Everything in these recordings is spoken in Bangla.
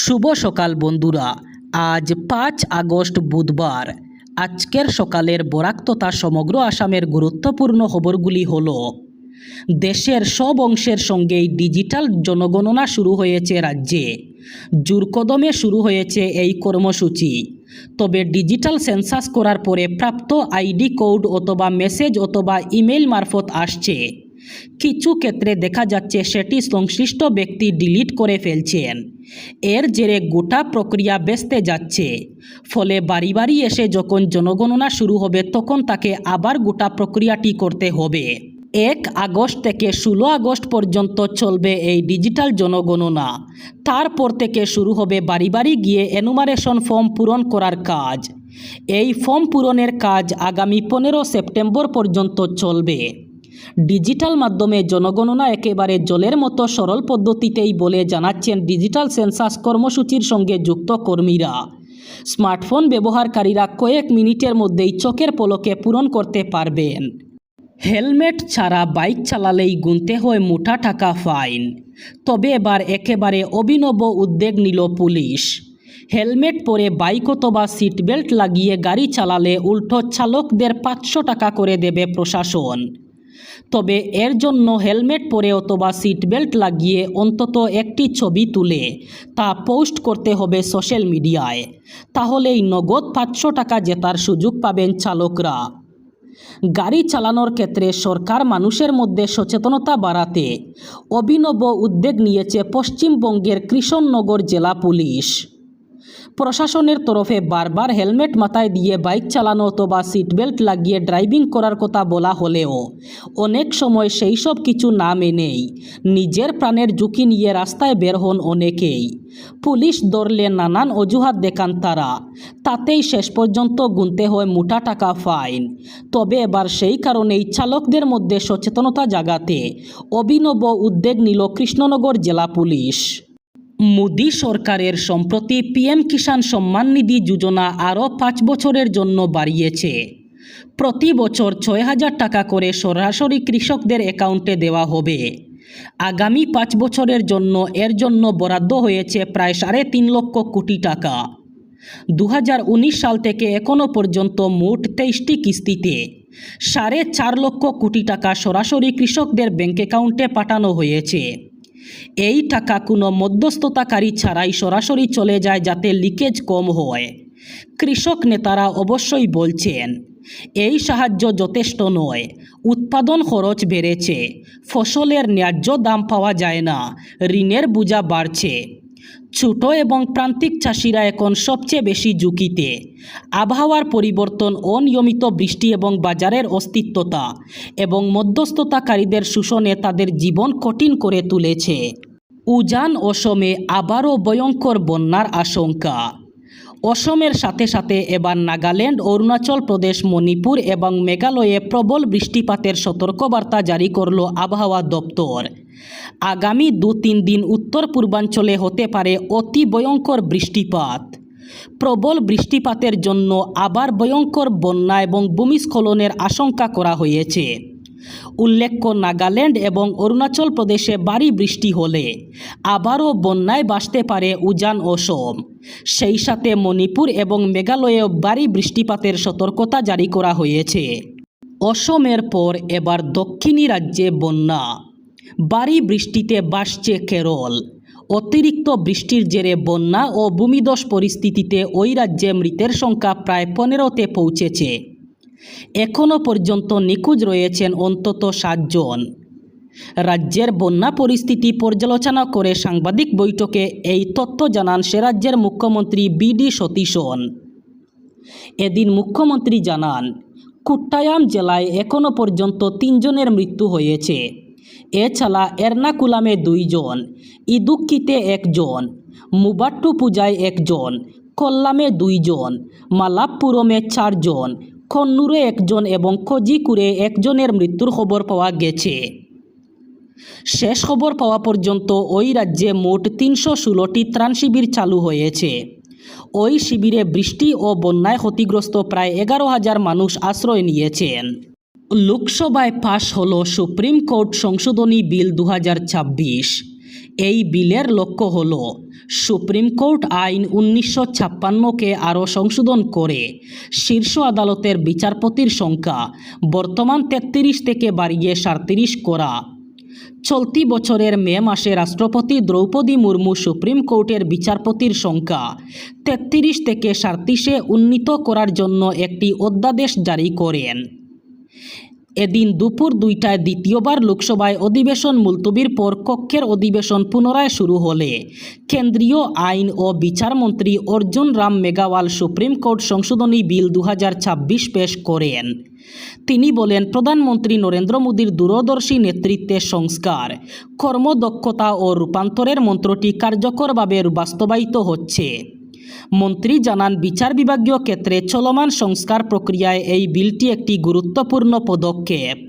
শুভ সকাল বন্ধুরা। আজ 5 আগস্ট বুধবার। আজকের সকালের বরাক তথা সমগ্র আসামের গুরুত্বপূর্ণ খবরগুলি হলো, দেশের সব অংশের সঙ্গেই ডিজিটাল জনগণনা শুরু হয়েছে রাজ্যে। জোরকদমে শুরু হয়েছে এই কর্মসূচি। তবে ডিজিটাল সেন্সাস করার পরে প্রাপ্ত আইডি কোড অথবা মেসেজ অথবা ইমেল মারফত আসছে। কিছু ক্ষেত্রে দেখা যাচ্ছে সেটি সংশ্লিষ্ট ব্যক্তি ডিলিট করে ফেলছেন। এর জেরে গোটা প্রক্রিয়া ব্যস্তে যাচ্ছে। ফলে বাড়ি বাড়ি এসে যখন জনগণনা শুরু হবে তখন তাকে আবার গোটা প্রক্রিয়াটি করতে হবে। 1 আগস্ট থেকে 16 আগস্ট পর্যন্ত চলবে এই ডিজিটাল জনগণনা। তারপর থেকে শুরু হবে বাড়ি বাড়ি গিয়ে এনুমারেশন ফর্ম পূরণ করার কাজ। এই ফর্ম পূরণের কাজ আগামী 15 সেপ্টেম্বর পর্যন্ত চলবে। ডিজিটাল মাধ্যমে জনগণনা একেবারে জলের মতো সরল পদ্ধতিতেই বলে জানাচ্ছেন ডিজিটাল সেন্সাস কর্মসূচির সঙ্গে যুক্ত কর্মীরা। স্মার্টফোন ব্যবহারকারীরা কয়েক মিনিটের মধ্যেই চোখের পলকে পূরণ করতে পারবেন। হেলমেট ছাড়া বাইক চালালেই গুনতে হয় মোটা টাকা ফাইন। তবে এবার একেবারে অভিনব উদ্যোগ নিল পুলিশ। হেলমেট পরে বাইক অথবা সিট বেল্ট লাগিয়ে গাড়ি চালালে উল্টো চালকদের 500 টাকা করে দেবে প্রশাসন। তবে এর জন্য হেলমেট পরে অথবা সিট বেল্ট লাগিয়ে অন্তত একটি ছবি তুলে তা পোস্ট করতে হবে সোশ্যাল মিডিয়ায়। তাহলেই নগদ 500 টাকা জেতার সুযোগ পাবেন চালকরা। গাড়ি চালানোর ক্ষেত্রে সরকার মানুষের মধ্যে সচেতনতা বাড়াতে অভিনব উদ্যোগ নিয়েছে পশ্চিমবঙ্গের কৃষ্ণনগর জেলা পুলিশ। প্রশাসনের তরফে বারবার হেলমেট মাথায় দিয়ে বাইক চালানো অথবা সিট বেল্ট লাগিয়ে ড্রাইভিং করার কথা বলা হলেও অনেক সময় সেই সব কিছু না মেনেই নিজের প্রাণের ঝুঁকি নিয়ে রাস্তায় বের হন অনেকেই। পুলিশ ধরলে নানান অজুহাত দেখান তারা। তাতেই শেষ পর্যন্ত গুনতে হয় মোটা টাকা ফাইন। তবে এবার সেই কারণেই চালকদের মধ্যে সচেতনতা জাগাতে অভিনব উদ্যোগ নিল কৃষ্ণনগর জেলা পুলিশ। মোদি সরকারের সম্প্রতি পিএম কিষাণ সম্মান নিধি যোজনা আরও 5 বছরের জন্য বাড়িয়েছে। প্রতি বছর 6,000 টাকা করে সরাসরি কৃষকদের অ্যাকাউন্টে দেওয়া হবে। আগামী 5 বছরের জন্য এর জন্য বরাদ্দ হয়েছে প্রায় 3.5 লক্ষ কোটি টাকা। 2019 সাল থেকে এখনও পর্যন্ত মোট 23টি কিস্তিতে 4.5 লক্ষ কোটি টাকা সরাসরি কৃষকদের ব্যাংক অ্যাকাউন্টে পাঠানো হয়েছে। এই টাকা কোনো মধ্যস্থতাকারী ছাড়াই সরাসরি চলে যায় যাতে লিকেজ কম হয়। কৃষক নেতারা অবশ্যই বলছেন এই সাহায্য যথেষ্ট নয়। উৎপাদন খরচ বেড়েছে, ফসলের ন্যায্য দাম পাওয়া যায় না, ঋণের বোঝা বাড়ছে। ছোট এবং প্রান্তিক চাষিরা এখন সবচেয়ে বেশি ঝুঁকিতে। আবহাওয়ার পরিবর্তন, অনিয়মিত বৃষ্টি এবং বাজারের অস্তিত্বতা এবং মধ্যস্থতাকারীদের শোষণে তাদের জীবন কঠিন করে তুলেছে। উজান অসমে আবারও ভয়ঙ্কর বন্যার আশঙ্কা। অসমের সাথে সাথে এবার নাগাল্যান্ড, অরুণাচল প্রদেশ, মণিপুর এবং মেঘালয়ে প্রবল বৃষ্টিপাতের সতর্কবার্তা জারি করল আবহাওয়া দপ্তর। আগামী 2-3 দিন উত্তর পূর্বাঞ্চলে হতে পারে অতি ভয়ঙ্কর বৃষ্টিপাত। প্রবল বৃষ্টিপাতের জন্য আবার ভয়ঙ্কর বন্যা এবং ভূমিস্খলনের আশঙ্কা করা হয়েছে। উল্লেখ্য, নাগাল্যান্ড এবং অরুণাচল প্রদেশে ভারী বৃষ্টি হলে আবারও বন্যায় ভাসতে পারে উজান অসম। সেই সাথে মণিপুর এবং মেঘালয়েও ভারী বৃষ্টিপাতের সতর্কতা জারি করা হয়েছে। অসমের পর এবার দক্ষিণী রাজ্যে বন্যা। ভারী বৃষ্টিতে ভাসছে কেরল। অতিরিক্ত বৃষ্টির জেরে বন্যা ও ভূমিধস পরিস্থিতিতে ওই রাজ্যে মৃতের সংখ্যা প্রায় 15তে পৌঁছেছে। এখনও পর্যন্ত নিখোঁজ রয়েছেন অন্তত 7 জন। রাজ্যের বন্যা পরিস্থিতি পর্যালোচনা করে সাংবাদিক বৈঠকে এই তথ্য জানান সে রাজ্যের মুখ্যমন্ত্রী বিডি সতীশন। এদিন মুখ্যমন্ত্রী জানান, কোট্টায়াম জেলায় এখনও পর্যন্ত 3 জনের মৃত্যু হয়েছে। এছাড়া এর্নাকুলামে 2 জন, ইদুক্কিতে 1 জন, মুবাট্টুপুজায় 1 জন, কোল্লামে 2 জন, মালাপ্পুরমে 4 জন, কন্নুরে 1 জন এবং কোজিকুরে 1 জনের মৃত্যুর খবর পাওয়া গেছে। শেষ খবর পাওয়া পর্যন্ত ওই রাজ্যে মোট 316টি ত্রাণ শিবির চালু হয়েছে। ওই শিবিরে বৃষ্টি ও বন্যায় ক্ষতিগ্রস্ত প্রায় 11,000 মানুষ আশ্রয় নিয়েছেন। লোকসভায় পাশ হলো সুপ্রিম কোর্ট সংশোধনী বিল 2026। এই বিলের লক্ষ্য হল সুপ্রিম কোর্ট আইন 1956-কে আরও সংশোধন করে শীর্ষ আদালতের বিচারপতির সংখ্যা বর্তমান 33 থেকে বাড়িয়ে 37 করা। চলতি বছরের মে মাসে রাষ্ট্রপতি দ্রৌপদী মুর্মু সুপ্রিম কোর্টের বিচারপতির সংখ্যা 33 থেকে 37-এ উন্নীত করার জন্য একটি অধ্যাদেশ জারি করেন। এদিন দুপুর 2টায় দ্বিতীয়বার লোকসভায় অধিবেশন মুলতবির পর কক্ষের অধিবেশন পুনরায় শুরু হলে কেন্দ্রীয় আইন ও বিচারমন্ত্রী অর্জুন রাম মেঘওয়াল সুপ্রিম কোর্ট সংশোধনী বিল 2026 পেশ করেন। তিনি বলেন, প্রধানমন্ত্রী নরেন্দ্র মোদীর দূরদর্শী নেতৃত্বে সংস্কার, কর্মদক্ষতা ও রূপান্তরের মন্ত্রটি কার্যকরভাবে বাস্তবায়িত হচ্ছে। মন্ত্রী জানান, বিচার বিভাগীয় ক্ষেত্রে চলমান সংস্কার প্রক্রিয়ায় এই বিলটি একটি গুরুত্বপূর্ণ পদক্ষেপ।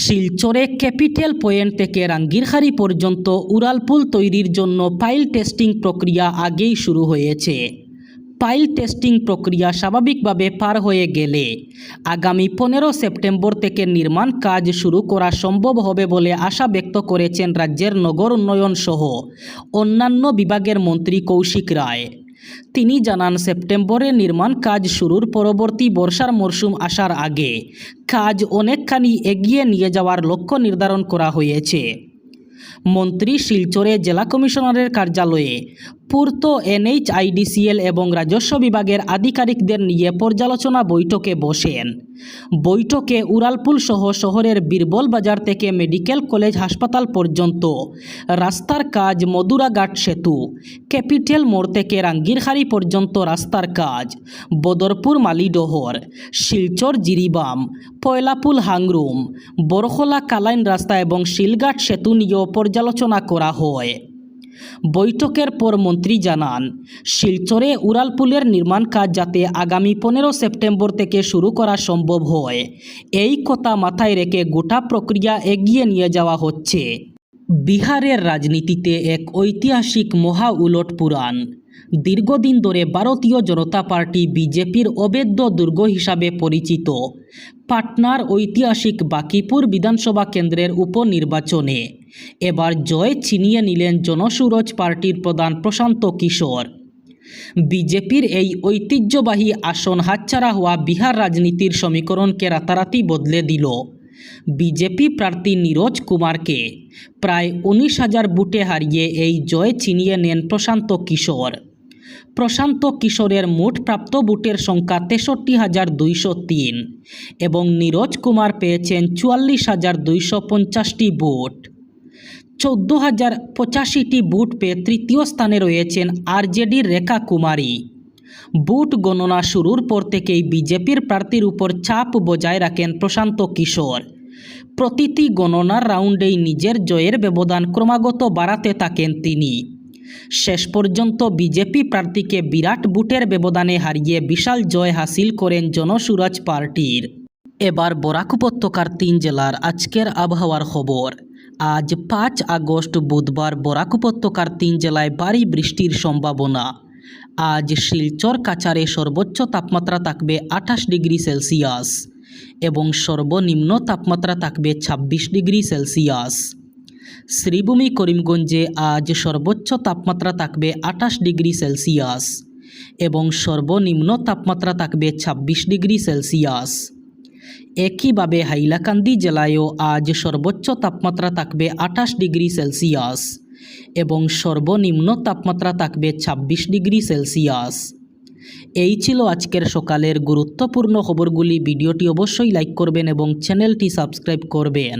শিলচরে ক্যাপিটাল পয়েন্ট থেকে রাঙ্গিরখাড়ি পর্যন্ত উড়ালপুল তৈরির জন্য পাইল টেস্টিং প্রক্রিয়া আগেই শুরু হয়েছে। পাইল টেস্টিং প্রক্রিয়া স্বাভাবিকভাবে পার হয়ে গেলে আগামী 15 সেপ্টেম্বর থেকে নির্মাণ কাজ শুরু করা সম্ভব হবে বলে আশা ব্যক্ত করেছেন রাজ্যের নগর উন্নয়ন সহ অন্যান্য বিভাগের মন্ত্রী কৌশিক রায়। তিনি জানান, সেপ্টেম্বরে নির্মাণ কাজ শুরুর পরবর্তী বর্ষার মরশুম আসার আগে কাজ অনেকখানি এগিয়ে নিয়ে যাওয়ার লক্ষ্য নির্ধারণ করা হয়েছে। মন্ত্রী শিলচরে জেলা কমিশনারের কার্যালয়ে পূর্ত NHIDCL এবং রাজস্ব বিভাগের আধিকারিকদের নিয়ে পর্যালোচনা বৈঠকে বসেন। বৈঠকে উড়ালপুল সহ শহরের বীরবল বাজার থেকে মেডিকেল কলেজ হাসপাতাল পর্যন্ত রাস্তার কাজ, মধুরাঘাট সেতু, ক্যাপিটাল মোড় থেকে রাঙ্গিরখাড়ি পর্যন্ত রাস্তার কাজ, বদরপুর মালিডহর, শিলচর জিরিবাম, পয়লাপুল হাংরুম, বরখলা কালাইন রাস্তা এবং শিলঘাট সেতু নিয়েও পর্যালোচনা করা হয়। বৈঠকের পর মন্ত্রী জানান, শিলচরে উড়ালপুলের নির্মাণ কাজ যাতে আগামী 15 সেপ্টেম্বর থেকে শুরু করা সম্ভব হয়, এই কথা মাথায় রেখে গোটা প্রক্রিয়া এগিয়ে নিয়ে যাওয়া হচ্ছে। বিহারের রাজনীতিতে এক ঐতিহাসিক মহা উলটপুরাণ। দীর্ঘদিন ধরে ভারতীয় জনতা পার্টি বিজেপির অবেদ্য দুর্গ হিসাবে পরিচিত পাটনার ঐতিহাসিক বাকিপুর বিধানসভা কেন্দ্রের উপনির্বাচনে এবার জয় ছিনিয়ে নিলেন জনসুরজ পার্টির প্রধান প্রশান্ত কিশোর। বিজেপির এই ঐতিহ্যবাহী আসন হাতছাড়া হওয়া বিহার রাজনীতির সমীকরণকে রাতারাতি বদলে দিল। বিজেপি প্রার্থী নীরজ কুমারকে প্রায় 19,000 ভোটে হারিয়ে এই জয় ছিনিয়ে নেন প্রশান্ত কিশোর। প্রশান্ত কিশোরের মোট প্রাপ্ত ভোটের সংখ্যা 63,203 এবং নীরজ কুমার পেয়েছেন 44,250টি ভোট। 14,085টি ভোট পেয়ে তৃতীয় স্থানে রয়েছেন আরজেডির রেখা কুমারী। ভোট গণনা শুরুর পর থেকেই বিজেপির প্রার্থীর উপর চাপ বজায় রাখেন প্রশান্ত কিশোর। প্রতিটি গণনার রাউন্ডেই নিজের জয়ের ব্যবধান ক্রমাগত বাড়াতে থাকেন তিনি। শেষ পর্যন্ত বিজেপি প্রার্থীকে বিরাট ভোটের ব্যবধানে হারিয়ে বিশাল জয় হাসিল করেন জনসুরজ পার্টির। এবার বরাক উপত্যকার 3 জেলার আজকের আবহাওয়ার খবর। আজ 5 আগস্ট বুধবার বরাক উপত্যকার 3 জেলায় ভারী বৃষ্টির সম্ভাবনা। আজ শিলচর কাছাড়ে সর্বোচ্চ তাপমাত্রা থাকবে 28 ডিগ্রি সেলসিয়াস এবং সর্বনিম্ন তাপমাত্রা থাকবে 26 ডিগ্রি সেলসিয়াস। শ্রীভূমি করিমগঞ্জে আজ সর্বোচ্চ তাপমাত্রা থাকবে 28 ডিগ্রি সেলসিয়াস এবং সর্বনিম্ন তাপমাত্রা থাকবে 26 ডিগ্রি সেলসিয়াস। একইভাবে হাইলাকান্দি জেলায়ও আজ সর্বোচ্চ তাপমাত্রা থাকবে 28 ডিগ্রি সেলসিয়াস এবং সর্বনিম্ন তাপমাত্রা থাকবে 26 ডিগ্রি সেলসিয়াস। এই ছিল আজকের সকালের গুরুত্বপূর্ণ খবরগুলি। ভিডিওটি অবশ্যই লাইক করবেন এবং চ্যানেলটি সাবস্ক্রাইব করবেন।